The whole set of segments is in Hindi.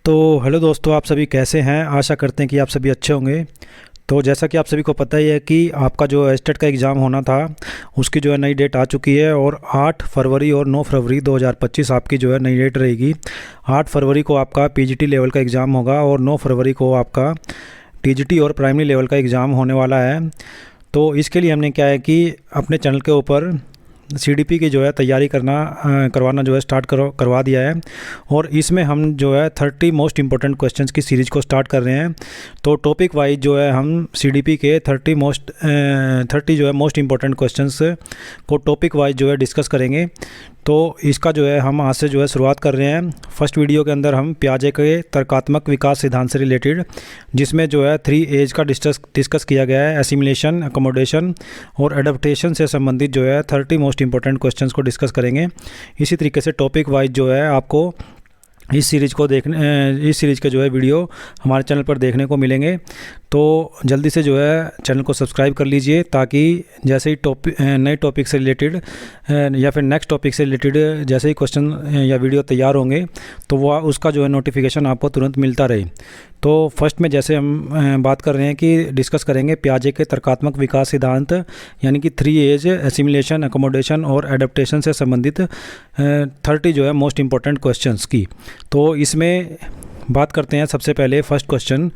तो हेलो दोस्तों, आप सभी कैसे हैं। आशा करते हैं कि आप सभी अच्छे होंगे। तो जैसा कि आप सभी को पता ही है कि आपका जो एस्टेट का एग्ज़ाम होना था उसकी जो है नई डेट आ चुकी है और 8 फरवरी और 9 फरवरी 2025 आपकी जो है नई डेट रहेगी। 8 फरवरी को आपका पीजीटी लेवल का एग्ज़ाम होगा और 9 फरवरी को आपका टीजीटी और प्राइमरी लेवल का एग्ज़ाम होने वाला है। तो इसके लिए हमने क्या है कि अपने चैनल के ऊपर सीडीपी की जो है तैयारी करवाना जो है स्टार्ट करवा दिया है। और इसमें हम जो है 30 मोस्ट इंपॉर्टेंट क्वेश्चंस की सीरीज़ को स्टार्ट कर रहे हैं। तो टॉपिक वाइज जो है हम सीडीपी के 30 जो है मोस्ट इंपॉर्टेंट क्वेश्चंस को टॉपिक वाइज जो है डिस्कस करेंगे। तो इसका जो है हम आज से जो है शुरुआत कर रहे हैं। फर्स्ट वीडियो के अंदर हम पियाजे के तर्कात्मक विकास सिद्धांत से रिलेटेड, जिसमें जो है 3 एज का डिस्कस किया गया है, एसिमिलेशन, अकोमोडेशन और एडप्टेशन से संबंधित जो है 30 मोस्ट इंपॉर्टेंट क्वेश्चंस को डिस्कस करेंगे। इसी तरीके से टॉपिक वाइज जो है आपको इस सीरीज़ के जो है वीडियो हमारे चैनल पर देखने को मिलेंगे। तो जल्दी से जो है चैनल को सब्सक्राइब कर लीजिए, ताकि जैसे ही नए टॉपिक से रिलेटेड या फिर नेक्स्ट टॉपिक से रिलेटेड जैसे ही क्वेश्चन या वीडियो तैयार होंगे तो वह उसका जो है नोटिफिकेशन आपको तुरंत मिलता रहे। तो फर्स्ट में जैसे हम बात कर रहे हैं कि डिस्कस करेंगे पियाजे के तर्कात्मक विकास सिद्धांत, यानी कि 3 एज, एसिमिलेशन, अकोमोडेशन और एडप्टेशन से संबंधित 30 जो है मोस्ट इंपॉर्टेंट क्वेश्चंस की। तो इसमें बात करते हैं सबसे पहले फर्स्ट क्वेश्चन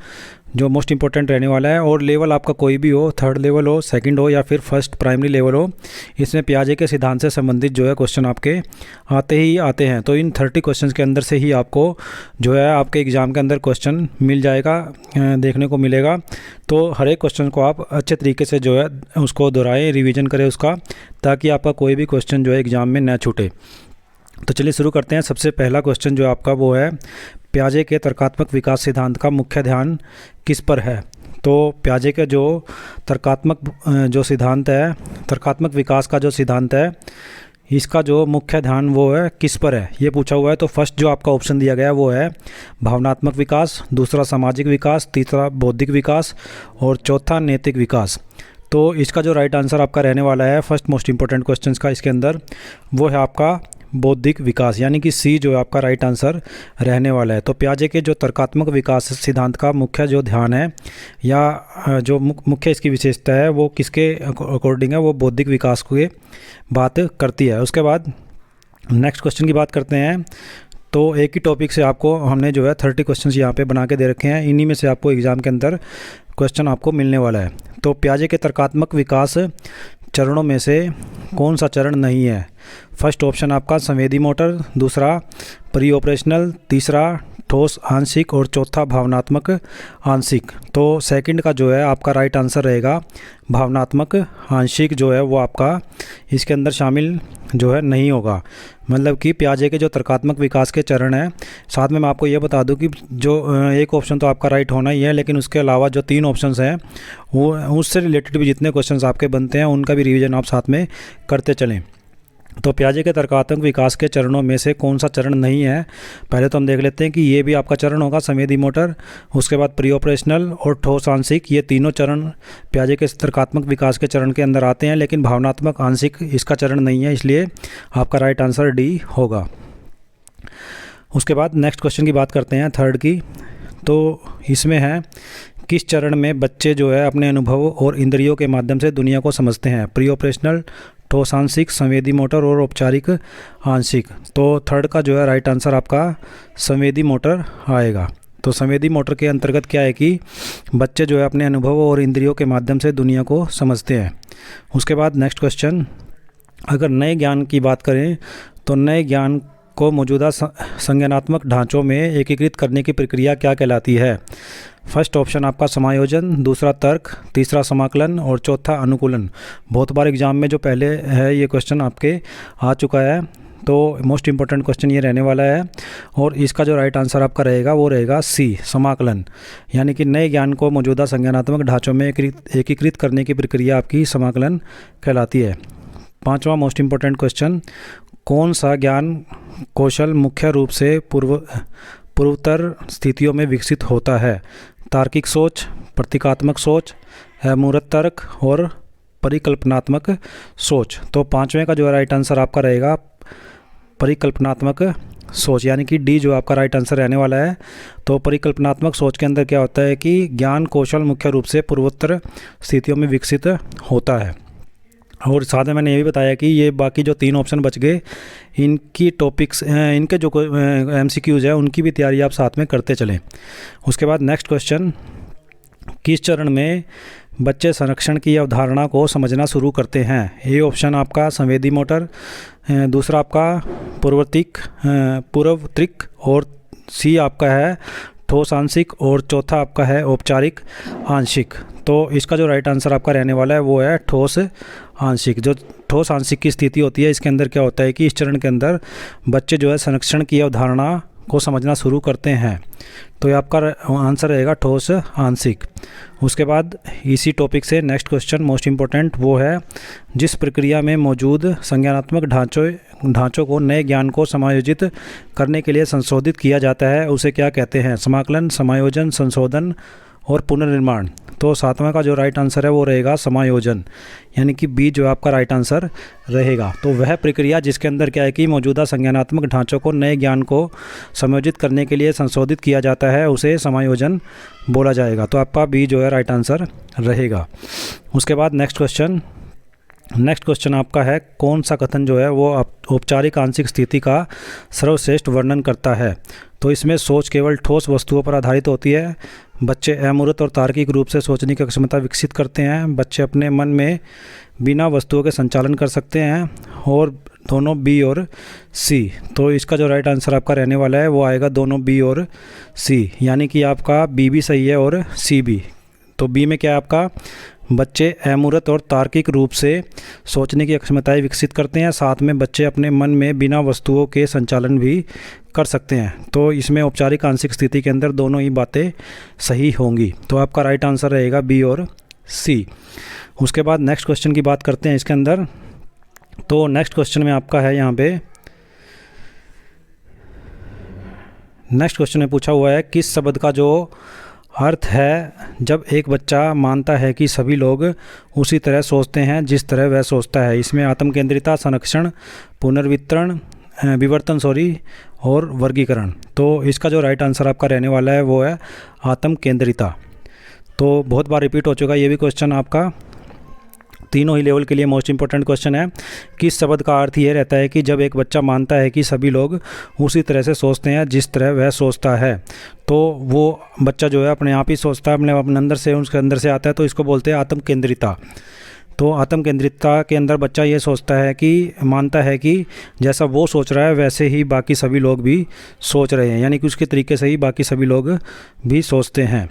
जो मोस्ट इंपॉर्टेंट रहने वाला है। और लेवल आपका कोई भी हो, 3rd लेवल हो, 2nd हो या फिर फर्स्ट प्राइमरी लेवल हो, इसमें पियाजे के सिद्धांत से संबंधित जो है क्वेश्चन आपके आते ही आते हैं। तो इन 30 क्वेश्चंस के अंदर से ही आपको जो है आपके एग्ज़ाम के अंदर क्वेश्चन मिल जाएगा, देखने को मिलेगा। तो हर एक क्वेश्चन को आप अच्छे तरीके से जो है उसको दोहराएँ, रिविज़न करें उसका, ताकि आपका कोई भी क्वेश्चन जो है एग्ज़ाम में न छूटे। तो चलिए शुरू करते हैं। सबसे पहला क्वेश्चन जो आपका वो है, पियाजे के तर्कात्मक विकास सिद्धांत का मुख्य ध्यान किस पर है। तो पियाजे के जो तर्कात्मक जो सिद्धांत है, तर्कात्मक विकास का जो सिद्धांत है, इसका जो मुख्य ध्यान वो है किस पर है, ये पूछा हुआ है। तो फर्स्ट जो आपका ऑप्शन दिया गया है वो है भावनात्मक विकास, दूसरा सामाजिक विकास, तीसरा बौद्धिक विकास और चौथा नैतिक विकास। तो इसका जो राइट आंसर आपका रहने वाला है फर्स्ट मोस्ट इंपॉर्टेंट क्वेश्चन का इसके अंदर, वो है आपका बौद्धिक विकास, यानी कि सी जो है आपका राइट आंसर रहने वाला है। तो पियाजे के जो तर्कात्मक विकास सिद्धांत का मुख्य जो ध्यान है या जो मुख्य इसकी विशेषता है वो किसके अकॉर्डिंग है, वो बौद्धिक विकास की बात करती है। उसके बाद नेक्स्ट क्वेश्चन की बात करते हैं। तो एक ही टॉपिक से आपको हमने जो है 30 क्वेश्चन यहाँ पे बना के दे रखे हैं, इन्हीं में से आपको एग्ज़ाम के अंदर क्वेश्चन आपको मिलने वाला है। तो पियाजे के तर्कात्मक विकास चरणों में से कौन सा चरण नहीं है। फर्स्ट ऑप्शन आपका संवेदी मोटर, दूसरा प्री ऑपरेशनल, तीसरा ठोस आंशिक और चौथा भावनात्मक आंशिक। तो सेकंड का जो है आपका राइट आंसर रहेगा भावनात्मक आंशिक, जो है वो आपका इसके अंदर शामिल जो है नहीं होगा। मतलब कि पियाजे के जो तर्कात्मक विकास के चरण हैं, साथ में मैं आपको ये बता दूं कि जो एक ऑप्शन तो आपका राइट होना ही है, लेकिन उसके अलावा जो 3 ऑप्शंस हैं वो उससे रिलेटेड भी जितने क्वेश्चंस आपके बनते हैं उनका भी रिवीजन आप साथ में करते चलें। तो पियाजे के तर्कात्मक विकास के चरणों में से कौन सा चरण नहीं है, पहले तो हम देख लेते हैं कि ये भी आपका चरण होगा संवेदी मोटर, उसके बाद प्री ऑपरेशनल और ठोस आंशिक। ये तीनों चरण पियाजे के तर्कात्मक विकास के चरण के अंदर आते हैं, लेकिन भावनात्मक आंशिक इसका चरण नहीं है, इसलिए आपका राइट आंसर डी होगा। उसके बाद नेक्स्ट क्वेश्चन की बात करते हैं 3rd की। तो इसमें है किस चरण में बच्चे जो है अपने अनुभव और इंद्रियों के माध्यम से दुनिया को समझते हैं। प्री ऑपरेशनल, ठोस आंशिक, संवेदी मोटर और औपचारिक आंशिक। तो 3rd का जो है राइट आंसर आपका संवेदी मोटर आएगा। तो संवेदी मोटर के अंतर्गत क्या है कि बच्चे जो है अपने अनुभव और इंद्रियों के माध्यम से दुनिया को समझते हैं। उसके बाद नेक्स्ट क्वेश्चन, अगर नए ज्ञान की बात करें तो नए ज्ञान को मौजूदा संज्ञानात्मक ढांचों में एकीकृत करने की प्रक्रिया क्या कहलाती है। फर्स्ट ऑप्शन आपका समायोजन, दूसरा तर्क, तीसरा समाकलन और चौथा अनुकूलन। बहुत बार एग्जाम में जो पहले है ये क्वेश्चन आपके आ चुका है, तो मोस्ट इंपॉर्टेंट क्वेश्चन ये रहने वाला है। और इसका जो राइट आंसर आपका रहेगा वो रहेगा सी, समाकलन, यानी कि नए ज्ञान को मौजूदा संज्ञानात्मक ढांचों में एकीकृत करने की प्रक्रिया आपकी समाकलन कहलाती है। 5वां मोस्ट इंपॉर्टेंट क्वेश्चन, कौन सा ज्ञान कौशल मुख्य रूप से पूर्वोत्तर स्थितियों में विकसित होता है। तार्किक सोच, प्रतीकात्मक सोच, मूर्त तर्क और परिकल्पनात्मक सोच। तो 5वें का जो राइट आंसर आपका रहेगा परिकल्पनात्मक सोच, यानी कि डी जो आपका राइट आंसर रहने वाला है। तो परिकल्पनात्मक सोच के अंदर क्या होता है कि ज्ञान कौशल मुख्य रूप से पूर्वोत्तर स्थितियों में विकसित होता है। और साथ में मैंने ये भी बताया कि ये बाकी जो 3 ऑप्शन बच गए, इनकी टॉपिक्स, इनके जो MCQs है उनकी भी तैयारी आप साथ में करते चलें। उसके बाद नेक्स्ट क्वेश्चन, किस चरण में बच्चे संरक्षण की अवधारणा को समझना शुरू करते हैं? ए ऑप्शन आपका संवेदी मोटर, दूसरा आपका पूर्वत्रिक, और सी आपका है ठोस आंशिक, और चौथा आपका है औपचारिक आंशिक। तो इसका जो राइट आंसर आपका रहने वाला है वो है ठोस आंशिक। जो ठोस आंशिक की स्थिति होती है, इसके अंदर क्या होता है कि इस चरण के अंदर बच्चे जो है संरक्षण की अवधारणा को समझना शुरू करते हैं। तो ये आपका आंसर रहेगा ठोस आंशिक। उसके बाद इसी टॉपिक से नेक्स्ट क्वेश्चन मोस्ट इम्पोर्टेंट, वो है जिस प्रक्रिया में मौजूद संज्ञानात्मक ढांचों को नए ज्ञान को समायोजित करने के लिए संशोधित किया जाता है, उसे क्या कहते हैं? समाकलन, समायोजन, संशोधन और पुनर्निर्माण। तो 7वां का जो राइट आंसर है वो रहेगा समायोजन, यानी कि बी जो आपका राइट आंसर रहेगा। तो वह प्रक्रिया जिसके अंदर क्या है कि मौजूदा संज्ञानात्मक ढांचों को नए ज्ञान को समायोजित करने के लिए संशोधित किया जाता है, उसे समायोजन बोला जाएगा। तो आपका बी जो है राइट आंसर रहेगा। उसके बाद नेक्स्ट क्वेश्चन आपका है, कौन सा कथन जो है वो औपचारिक आंशिक स्थिति का सर्वश्रेष्ठ वर्णन करता है? तो इसमें सोच केवल ठोस वस्तुओं पर आधारित होती है, बच्चे अमूर्त और तार्किक रूप से सोचने की क्षमता विकसित करते हैं, बच्चे अपने मन में बिना वस्तुओं के संचालन कर सकते हैं, और दोनों बी और सी। तो इसका जो राइट आंसर आपका रहने वाला है वो आएगा दोनों बी और सी, यानी कि आपका बी भी सही है और सी भी। तो बी में क्या है आपका, बच्चे अमूर्त और तार्किक रूप से सोचने की क्षमताएं विकसित करते हैं, साथ में बच्चे अपने मन में बिना वस्तुओं के संचालन भी कर सकते हैं। तो इसमें औपचारिक आंशिक स्थिति के अंदर दोनों ही बातें सही होंगी। तो आपका राइट आंसर रहेगा बी और सी। उसके बाद नेक्स्ट क्वेश्चन की बात करते हैं इसके अंदर। तो नेक्स्ट क्वेश्चन में आपका है यहाँ पे, नेक्स्ट क्वेश्चन में पूछा हुआ है, किस शब्द का जो अर्थ है जब एक बच्चा मानता है कि सभी लोग उसी तरह सोचते हैं जिस तरह वह सोचता है? इसमें आत्म केंद्रिता, संरक्षण, विवर्तन और वर्गीकरण। तो इसका जो राइट आंसर आपका रहने वाला है वो है आत्म केंद्रिता। तो बहुत बार रिपीट हो चुका है ये भी क्वेश्चन आपका, तीनों ही लेवल के लिए मोस्ट इंपॉर्टेंट क्वेश्चन है। किस शब्द का अर्थ ये रहता है कि जब एक बच्चा मानता है कि सभी लोग उसी तरह से सोचते हैं जिस तरह वह सोचता है? तो वो बच्चा जो है अपने आप ही सोचता है, अपने अंदर से, उसके अंदर से आता है, तो इसको बोलते हैं आत्म केंद्रिता। तो आत्म केंद्रितता के अंदर बच्चा ये सोचता है कि, मानता है कि जैसा वो सोच रहा है वैसे ही बाकी सभी लोग भी सोच रहे हैं, यानी कि उसके तरीके से ही बाकी सभी लोग भी सोचते हैं।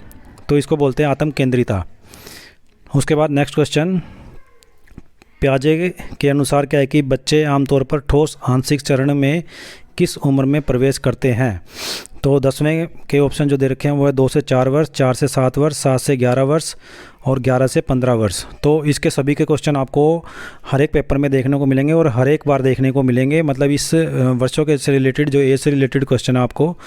तो इसको बोलते हैं आत्म केंद्रिता। उसके बाद नेक्स्ट क्वेश्चन, पियाजे के अनुसार क्या है कि बच्चे आमतौर पर ठोस आंशिक चरण में किस उम्र में प्रवेश करते हैं? तो 10वें के ऑप्शन जो दे रखे हैं वो है 2 से 4 वर्ष, 4 से 7 वर्ष, 7 से 11 वर्ष और 11 से 15 वर्ष। तो इसके सभी के क्वेश्चन आपको हर एक पेपर में देखने को मिलेंगे और हर एक बार देखने को मिलेंगे। मतलब इस वर्षों के से रिलेटेड, जो एज से रिलेटेड क्वेश्चन है आपको,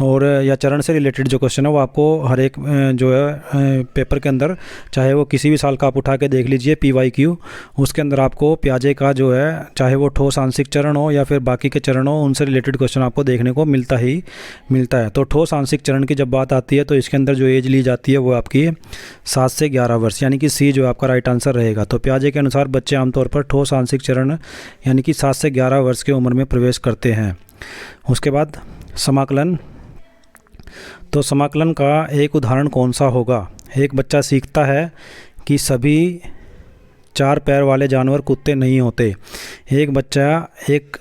और या चरण से रिलेटेड जो क्वेश्चन है वो आपको हर एक जो है पेपर के अंदर, चाहे वो किसी भी साल का आप उठा के देख लीजिए PYQ, उसके अंदर आपको पियाजे का जो है, चाहे वो ठोस आंशिक चरण हो या फिर बाकी के चरण हो, उनसे रिलेटेड क्वेश्चन आपको देखने को मिलता है। तो ठोस आंशिक चरण की जब बात आती है तो इसके अंदर जो एज ली जाती है वो आपकी 7 से 11 वर्ष, यानी कि सी जो आपका राइट आंसर रहेगा। तो पियाजे के अनुसार बच्चे आमतौर पर ठोस आंशिक चरण यानी कि 7 से 11 वर्ष की उम्र में प्रवेश करते हैं। उसके बाद समाकलन। तो समाकलन का एक उदाहरण कौन सा होगा? एक बच्चा सीखता है कि सभी 4 पैर वाले जानवर कुत्ते नहीं होते। एक बच्चा एक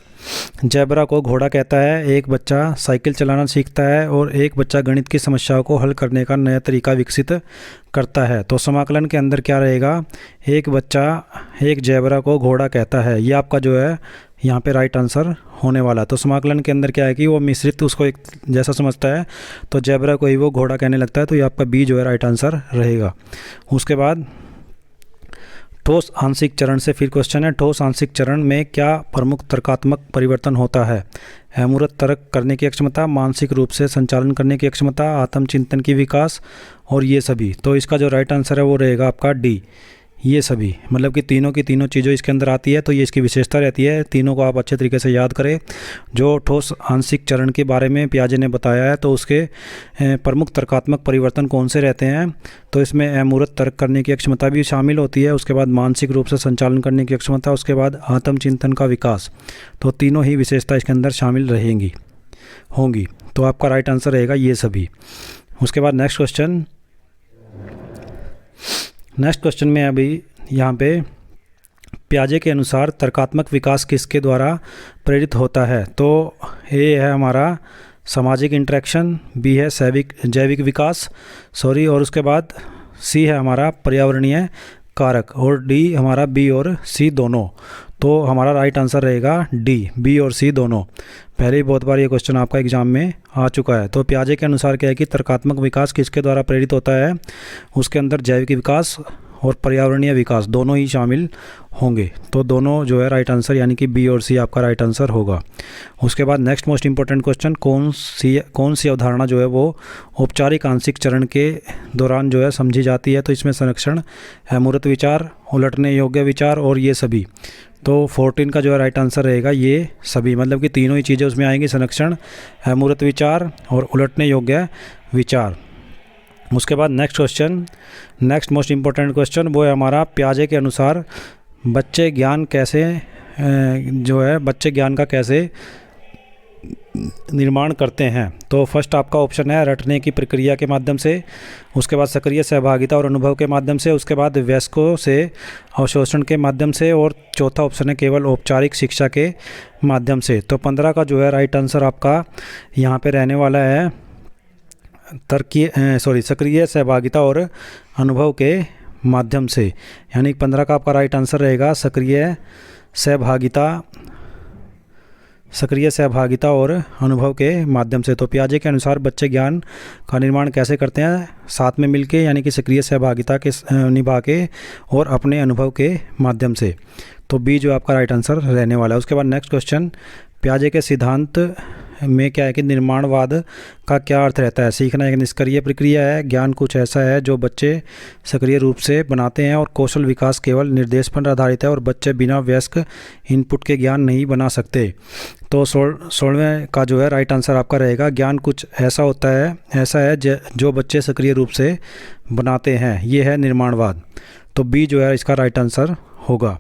ज़ेब्रा को घोड़ा कहता है, एक बच्चा साइकिल चलाना सीखता है और एक बच्चा गणित की समस्याओं को हल करने का नया तरीका विकसित करता है। तो समाकलन के अंदर क्या रहेगा? एक बच्चा एक ज़ेब्रा को घोड़ा कहता है, ये आपका जो है यहाँ पे राइट आंसर होने वाला। तो समाकलन के अंदर क्या है कि वो मिश्रित उसको एक जैसा समझता है, तो ज़ेब्रा को ही वो घोड़ा कहने लगता है। तो ये आपका बी जो है राइट आंसर रहेगा। उसके बाद ठोस आंशिक चरण से फिर क्वेश्चन है, ठोस आंशिक चरण में क्या प्रमुख तर्कात्मक परिवर्तन होता है? अमूर्त तर्क करने की क्षमता, मानसिक रूप से संचालन करने की क्षमता, आत्मचिंतन की विकास और ये सभी। तो इसका जो राइट आंसर है वो रहेगा आपका डी, ये सभी, मतलब कि तीनों की तीनों चीज़ें इसके अंदर आती है, तो ये इसकी विशेषता रहती है। तीनों को आप अच्छे तरीके से याद करें। जो ठोस आंशिक चरण के बारे में पियाजे ने बताया है, तो उसके प्रमुख तर्कात्मक परिवर्तन कौन से रहते हैं, तो इसमें अमूर्त तर्क करने की क्षमता भी शामिल होती है, उसके बाद मानसिक रूप से संचालन करने की क्षमता, उसके बाद आत्मचिंतन का विकास। तो तीनों ही विशेषता इसके अंदर शामिल रहेंगी होंगी। तो आपका राइट आंसर रहेगा ये सभी। उसके बाद नेक्स्ट क्वेश्चन में अभी यहाँ पे पियाजे के अनुसार तर्कात्मक विकास किसके द्वारा प्रेरित होता है, तो ए है हमारा सामाजिक इंटरेक्शन, बी है जैविक विकास और उसके बाद सी है हमारा पर्यावरणीय कारक, और डी हमारा बी और सी दोनों। तो हमारा राइट आंसर रहेगा डी, बी और सी दोनों। पहले ही बहुत बार ये क्वेश्चन आपका एग्जाम में आ चुका है। तो पियाजे के अनुसार क्या है कि तर्कात्मक विकास किसके द्वारा प्रेरित होता है, उसके अंदर जैविक विकास और पर्यावरणीय विकास दोनों ही शामिल होंगे। तो दोनों जो है राइट आंसर, यानी कि बी और सी आपका राइट आंसर होगा। उसके बाद नेक्स्ट मोस्ट इंपॉर्टेंट क्वेश्चन, कौन सी अवधारणा जो है वो औपचारिक आंशिक चरण के दौरान जो है समझी जाती है, तो इसमें संरक्षण, अमूर्त विचार, उलटने योग्य विचार और ये सभी। तो 14 का जो है राइट आंसर रहेगा ये सभी, मतलब कि तीनों ही चीज़ें उसमें आएंगी, संरक्षण, अमूर्त विचार और उलटने योग्य विचार। उसके बाद नेक्स्ट मोस्ट इम्पोर्टेंट क्वेश्चन वो है हमारा, पियाजे के अनुसार बच्चे ज्ञान का कैसे निर्माण करते हैं। तो फर्स्ट आपका ऑप्शन है रटने की प्रक्रिया के माध्यम से, उसके बाद सक्रिय सहभागिता और अनुभव के माध्यम से, उसके बाद वयस्कों से अवशोषण के माध्यम से, और चौथा ऑप्शन है केवल औपचारिक शिक्षा के माध्यम से। तो 15 का जो है राइट आंसर आपका यहाँ पे रहने वाला है सक्रिय सहभागिता और अनुभव के माध्यम से, यानी 15 का आपका राइट आंसर रहेगा सक्रिय सहभागिता और अनुभव के माध्यम से। तो पियाजे के अनुसार बच्चे ज्ञान का निर्माण कैसे करते हैं, साथ में मिलके, यानी कि सक्रिय सहभागिता के निभा के और अपने अनुभव के माध्यम से। तो बी जो आपका राइट आंसर रहने वाला है। उसके बाद नेक्स्ट क्वेश्चन, पियाजे के सिद्धांत में क्या है कि निर्माणवाद का क्या अर्थ रहता है। सीखना एक निष्क्रिय प्रक्रिया है, ज्ञान कुछ ऐसा है जो बच्चे सक्रिय रूप से बनाते हैं, और कौशल विकास केवल निर्देश पर आधारित है, और बच्चे बिना वयस्क इनपुट के ज्ञान नहीं बना सकते। तो 16वें का जो है राइट आंसर आपका रहेगा, ज्ञान कुछ ऐसा है जो बच्चे सक्रिय रूप से बनाते हैं, ये है निर्माणवाद। तो बी जो है इसका राइट आंसर होगा।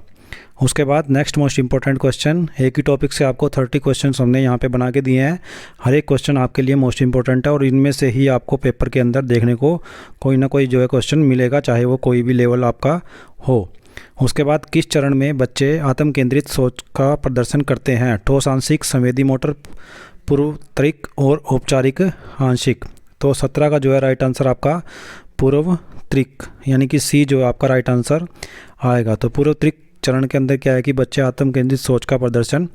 उसके बाद नेक्स्ट मोस्ट इंपॉर्टेंट क्वेश्चन, एक ही टॉपिक से आपको 30 क्वेश्चन हमने यहाँ पे बना के दिए हैं। हर एक क्वेश्चन आपके लिए मोस्ट इंपॉर्टेंट है, और इनमें से ही आपको पेपर के अंदर देखने को कोई ना कोई जो है क्वेश्चन मिलेगा, चाहे वो कोई भी लेवल आपका हो। उसके बाद किस चरण में बच्चे आत्म केंद्रित सोच का प्रदर्शन करते हैं, ठोस आंशिक, संवेदी मोटर, पूर्वतरिक और औपचारिक आंशिक। तो 17 का जो है राइट आंसर आपका पूर्वतरिक, यानी कि सी जो आपका राइट आंसर आएगा। तो पूर्वतरिक चरण के अंदर क्या है कि बच्चे आत्म केंद्रित सोच का प्रदर्शन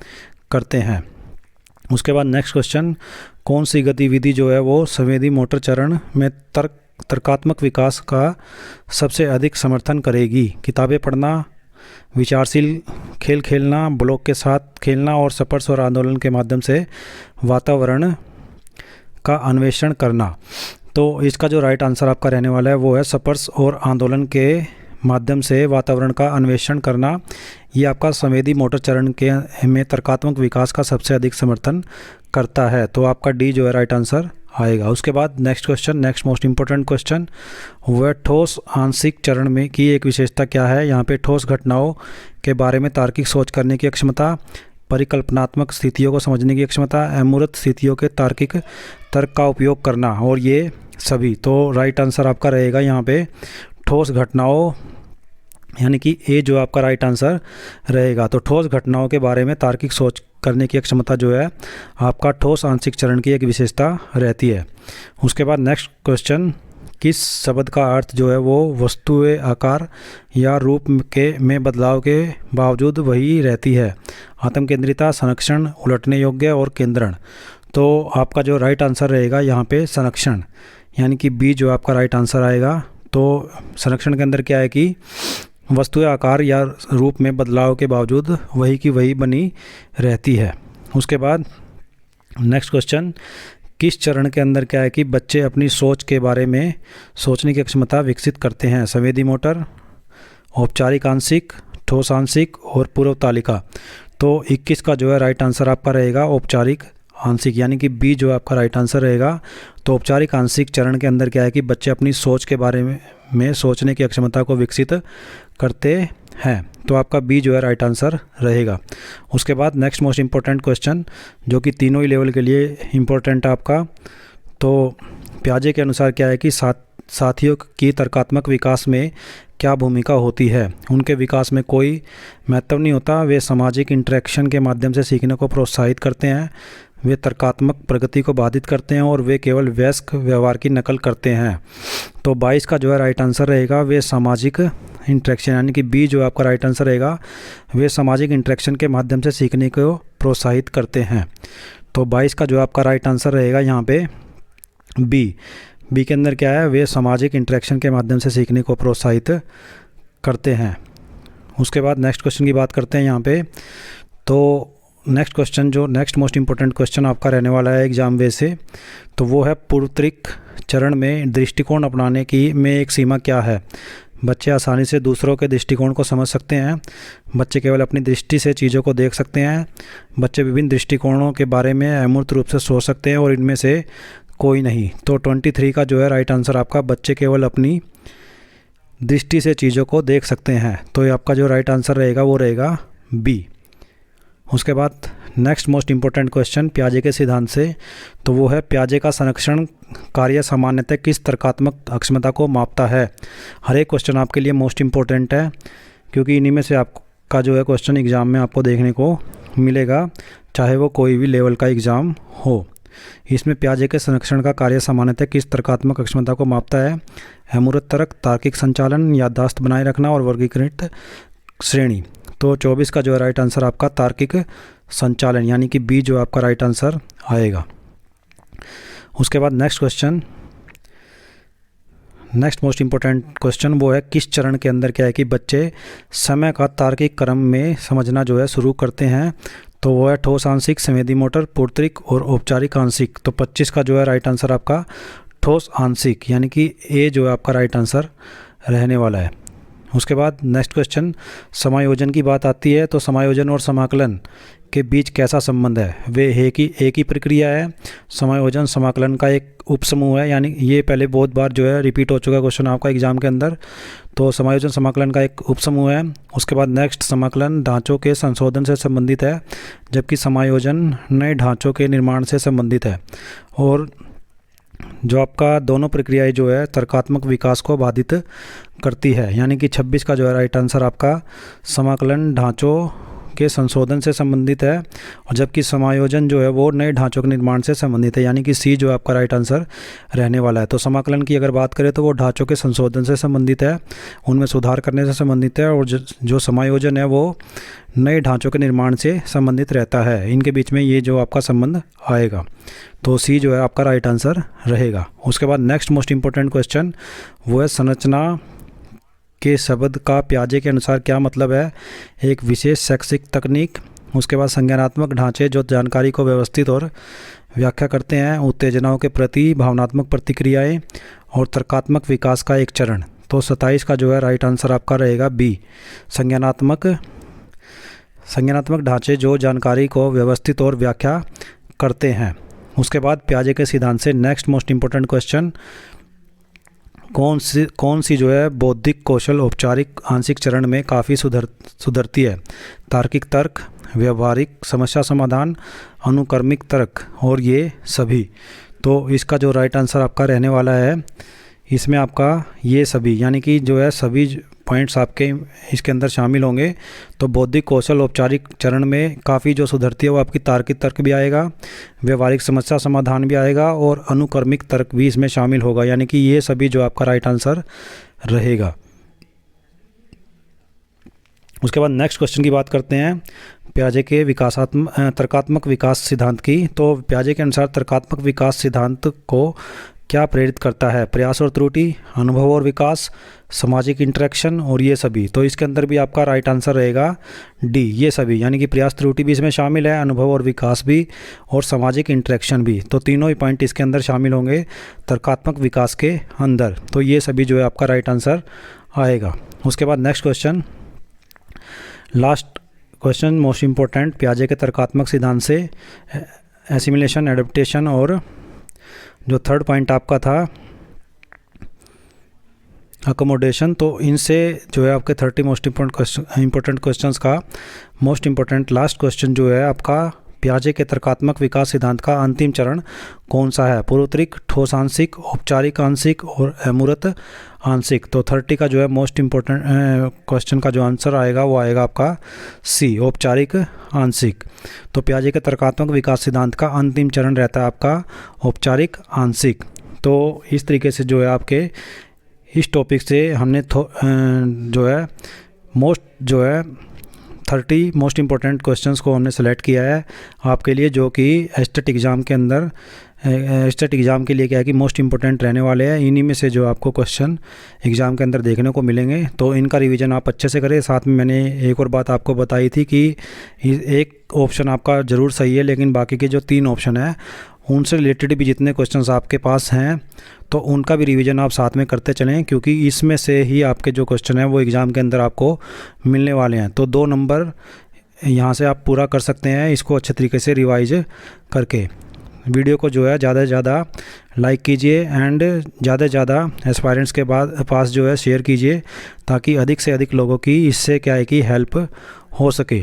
करते हैं। उसके बाद नेक्स्ट क्वेश्चन, कौन सी गतिविधि जो है वो संवेदी मोटर चरण में तर्कात्मक विकास का सबसे अधिक समर्थन करेगी। किताबें पढ़ना, विचारशील खेल खेलना, ब्लॉक के साथ खेलना, और स्पर्श और आंदोलन के माध्यम से वातावरण का अन्वेषण करना। तो इसका जो राइट आंसर आपका रहने वाला है वो है स्पर्श और आंदोलन के माध्यम से वातावरण का अन्वेषण करना। ये आपका संवेदी मोटर चरण के में तर्कात्मक विकास का सबसे अधिक समर्थन करता है। तो आपका डी जो है राइट आंसर आएगा। उसके बाद नेक्स्ट मोस्ट इंपॉर्टेंट क्वेश्चन, वह ठोस आंशिक चरण में की एक विशेषता क्या है। यहाँ पे ठोस घटनाओं के बारे में तार्किक सोच करने की क्षमता, परिकल्पनात्मक स्थितियों को समझने की क्षमता, अमूर्त स्थितियों के तार्किक तर्क का उपयोग करना, और ये सभी। तो राइट आंसर आपका रहेगा यहाँ पे ठोस घटनाओं, यानी कि ए जो आपका राइट आंसर रहेगा। तो ठोस घटनाओं के बारे में तार्किक सोच करने की क्षमता जो है आपका ठोस आंशिक चरण की एक विशेषता रहती है। उसके बाद नेक्स्ट क्वेश्चन, किस शब्द का अर्थ जो है वो वस्तुएं आकार या रूप में बदलाव के बावजूद वही रहती है। आत्म केंद्रिता, संरक्षण, उलटने योग्य और केंद्रण। तो आपका जो राइट आंसर रहेगा यहाँ पे संरक्षण, यानी कि बी जो आपका राइट आंसर आएगा। तो संरक्षण के अंदर क्या है कि वस्तुएं आकार या रूप में बदलाव के बावजूद वही की वही बनी रहती है। उसके बाद नेक्स्ट क्वेश्चन, किस चरण के अंदर क्या है कि बच्चे अपनी सोच के बारे में सोचने की क्षमता विकसित करते हैं। संवेदी मोटर, औपचारिक आंशिक, ठोस आंशिक और पूर्व तालिका। तो 21 का जो है राइट आंसर आपका रहेगा औपचारिक आंशिक, यानी कि बी जो आपका राइट आंसर रहेगा। तो औपचारिक आंशिक चरण के अंदर क्या है कि बच्चे अपनी सोच के बारे में सोचने की क्षमता को विकसित करते हैं। तो आपका बी जो है राइट आंसर रहेगा। उसके बाद नेक्स्ट मोस्ट इम्पोर्टेंट क्वेश्चन, जो कि तीनों ही लेवल के लिए इम्पोर्टेंट है आपका। तो पियाजे के अनुसार क्या है कि साथियों की तर्कात्मक विकास में क्या भूमिका होती है। उनके विकास में कोई महत्व नहीं होता, वे सामाजिक इंटरेक्शन के माध्यम से सीखने को प्रोत्साहित करते हैं, वे तर्कात्मक प्रगति को बाधित करते हैं और वे केवल वयस्क व्यवहार की नकल करते हैं। तो 22 का जो है राइट आंसर रहेगा वे सामाजिक इंटरेक्शन, यानी कि बी जो आपका राइट आंसर रहेगा वे सामाजिक इंटरेक्शन के माध्यम से सीखने को प्रोत्साहित करते हैं। तो 22 का जो आपका राइट आंसर रहेगा यहाँ पे बी के अंदर क्या है, वे सामाजिक इंटरेक्शन के माध्यम से सीखने को प्रोत्साहित करते हैं। उसके बाद नेक्स्ट क्वेश्चन की बात करते हैं यहाँ पे। तो नेक्स्ट क्वेश्चन जो नेक्स्ट मोस्ट इम्पोर्टेंट क्वेश्चन आपका रहने वाला है एग्जाम वे से, तो वो है पूर्वोत्तरिक चरण में दृष्टिकोण अपनाने की में एक सीमा क्या है। बच्चे आसानी से दूसरों के दृष्टिकोण को समझ सकते हैं, बच्चे केवल अपनी दृष्टि से चीज़ों को देख सकते हैं, बच्चे विभिन्न दृष्टिकोणों के बारे में अमूर्त रूप से सोच सकते हैं और इनमें से कोई नहीं। तो 23 का जो है राइट आंसर आपका बच्चे केवल अपनी दृष्टि से चीज़ों को देख सकते हैं। तो ये आपका जो राइट आंसर रहेगा वो रहेगा बी। उसके बाद नेक्स्ट मोस्ट इम्पोर्टेंट क्वेश्चन पियाजे के सिद्धांत से, तो वो है पियाजे का संरक्षण कार्य सामान्यतः किस तर्कात्मक अक्षमता को मापता है। हर एक क्वेश्चन आपके लिए मोस्ट इम्पोर्टेंट है, क्योंकि इन्हीं में से आपका जो है क्वेश्चन एग्ज़ाम में आपको देखने को मिलेगा, चाहे वो कोई भी लेवल का एग्ज़ाम हो। इसमें पियाजे के संरक्षण का कार्य सामान्यतः किस तर्कात्मक अक्षमता को मापता है। अमूर्त तर्क, तार्किक संचालन, याददाश्त बनाए रखना और वर्गीकृत श्रेणी। तो 24 का जो है राइट आंसर आपका तार्किक संचालन, यानी कि बी जो आपका राइट आंसर आएगा। उसके बाद नेक्स्ट मोस्ट इम्पोर्टेंट क्वेश्चन वो है किस चरण के अंदर क्या है कि बच्चे समय का तार्किक क्रम में समझना जो है शुरू करते हैं। तो वो है ठोस आंशिक, संवेदी मोटर, पूर्वोत्तरिक और औपचारिक आंशिक। तो 25 का जो है राइट आंसर आपका ठोस आंशिक, यानी कि ए जो है आपका राइट आंसर रहने वाला है। उसके बाद नेक्स्ट क्वेश्चन समायोजन की बात आती है, तो समायोजन और समाकलन के बीच कैसा संबंध है। वे एक ही प्रक्रिया है। समायोजन समाकलन का एक उपसमूह है, यानी ये पहले बहुत बार जो है रिपीट हो चुका क्वेश्चन आपका एग्जाम के अंदर। तो समायोजन समाकलन का एक उपसमूह है। उसके बाद नेक्स्ट समाकलन ढांचों के संशोधन से संबंधित है, जबकि समायोजन नए ढांचों के निर्माण से संबंधित है। और जो आपका दोनों प्रक्रियाएं जो है तर्कात्मक विकास को बाधित करती है, यानी कि 26 का जो है राइट आंसर आपका समाकलन ढांचों के संशोधन से संबंधित है, और जबकि समायोजन जो है वो नए ढांचों के निर्माण से संबंधित है, यानी कि सी जो आपका राइट आंसर रहने वाला है। तो समाकलन की अगर बात करें तो वो ढांचों के संशोधन से संबंधित है, उनमें सुधार करने से संबंधित है, और जो समायोजन है वो नए ढांचों के निर्माण से संबंधित रहता है। इनके बीच में ये जो आपका संबंध आएगा, तो सी जो है आपका राइट आंसर रहेगा। उसके बाद नेक्स्ट मोस्ट इम्पोर्टेंट क्वेश्चन वो है संरचना के शब्द का पियाजे के अनुसार क्या मतलब है। एक विशेष शैक्षिक तकनीक। उसके बाद संज्ञानात्मक ढांचे जो जानकारी को व्यवस्थित और व्याख्या करते हैं, उत्तेजनाओं के प्रति भावनात्मक प्रतिक्रियाएं और तर्कात्मक विकास का एक चरण। तो 27 का जो है राइट आंसर आपका रहेगा बी, संज्ञानात्मक ढांचे जो जानकारी को व्यवस्थित और व्याख्या करते हैं। उसके बाद पियाजे के सिद्धांत से नेक्स्ट मोस्ट इम्पोर्टेंट क्वेश्चन कौन सी जो है बौद्धिक कौशल औपचारिक आंशिक चरण में काफ़ी सुधरती है। तार्किक तर्क, व्यवहारिक समस्या समाधान, अनुक्रमिक तर्क और ये सभी। तो इसका जो राइट आंसर आपका रहने वाला है इसमें आपका ये सभी, यानी कि जो है सभी पॉइंट्स आपके इसके अंदर शामिल होंगे। तो बौद्धिक कौशल औपचारिक चरण में काफ़ी जो सुधरती है वो आपकी तार्किक तर्क भी आएगा, व्यवहारिक समस्या समाधान भी आएगा और अनुक्रमिक तर्क भी इसमें शामिल होगा, यानी कि ये सभी जो आपका राइट आंसर रहेगा। उसके बाद नेक्स्ट क्वेश्चन की बात करते हैं पियाजे के तर्कात्मक विकास सिद्धांत की। तो पियाजे के अनुसार तर्कात्मक विकास सिद्धांत को क्या प्रेरित करता है। प्रयास और त्रुटि, अनुभव और विकास, सामाजिक इंटरेक्शन और ये सभी। तो इसके अंदर भी आपका राइट आंसर रहेगा डी, ये सभी, यानी कि प्रयास त्रुटि भी इसमें शामिल है, अनुभव और विकास भी और सामाजिक इंटरेक्शन भी। तो तीनों ही पॉइंट इसके अंदर शामिल होंगे तर्कात्मक विकास के अंदर। तो ये सभी जो है आपका राइट आंसर आएगा। उसके बाद next question, last question most important, पियाजे के तर्कात्मक सिद्धांत से एसिमिलेशन, एडेप्टेशन और जो थर्ड पॉइंट आपका था अकोमोडेशन, तो इनसे जो है आपके 30 मोस्ट इम्पोर्टेंट क्वेश्चंस का मोस्ट इम्पोर्टेंट लास्ट क्वेश्चन जो है आपका, पियाजे के तर्कात्मक विकास सिद्धांत का अंतिम चरण कौन सा है? पूर्वोत्तरिक, ठोस आंशिक, औपचारिक आंशिक और अमूर्त आंशिक। तो 30 का जो है मोस्ट इम्पोर्टेंट क्वेश्चन का जो आंसर आएगा वो आएगा आपका सी, औपचारिक आंशिक। तो पियाजे के तर्कात्मक विकास सिद्धांत का अंतिम चरण रहता है आपका औपचारिक आंशिक। तो इस तरीके से जो है आपके इस टॉपिक से हमने जो है मोस्ट जो है 30 मोस्ट इम्पोर्टेंट क्वेश्चंस को हमने सेलेक्ट किया है आपके लिए, जो कि एस्टेट एग्ज़ाम के अंदर एस्टेट एग्ज़ाम के लिए क्या है कि मोस्ट इम्पोर्टेंट रहने वाले हैं। इन्हीं में से जो आपको क्वेश्चन एग्ज़ाम के अंदर देखने को मिलेंगे, तो इनका रिवीजन आप अच्छे से करें। साथ में मैंने एक और बात आपको बताई थी कि एक ऑप्शन आपका ज़रूर सही है, लेकिन बाकी के जो 3 ऑप्शन है उनसे रिलेटेड भी जितने क्वेश्चंस आपके पास हैं तो उनका भी रिवीजन आप साथ में करते चलें, क्योंकि इसमें से ही आपके जो क्वेश्चन हैं वो एग्ज़ाम के अंदर आपको मिलने वाले हैं। तो 2 नंबर यहाँ से आप पूरा कर सकते हैं इसको अच्छे तरीके से रिवाइज करके। वीडियो को जो है ज़्यादा से ज़्यादा लाइक कीजिए एंड ज़्यादा से ज़्यादा एस्पायरेंट्स के पास जो है शेयर कीजिए, ताकि अधिक से अधिक लोगों की इससे क्या है कि हेल्प हो सके।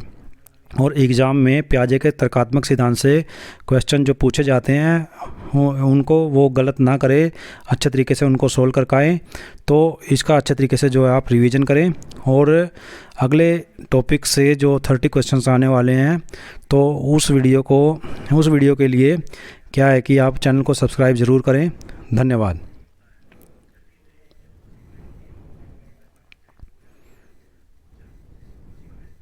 और एग्ज़ाम में पियाजे के तर्कात्मक सिद्धांत से क्वेश्चन जो पूछे जाते हैं उनको वो गलत ना करें, अच्छे तरीके से उनको सोल्व कर पाएँ। तो इसका अच्छे तरीके से जो है आप रिवीजन करें। और अगले टॉपिक से जो 30 क्वेश्चंस आने वाले हैं, तो उस वीडियो के लिए क्या है कि आप चैनल को सब्सक्राइब ज़रूर करें। धन्यवाद।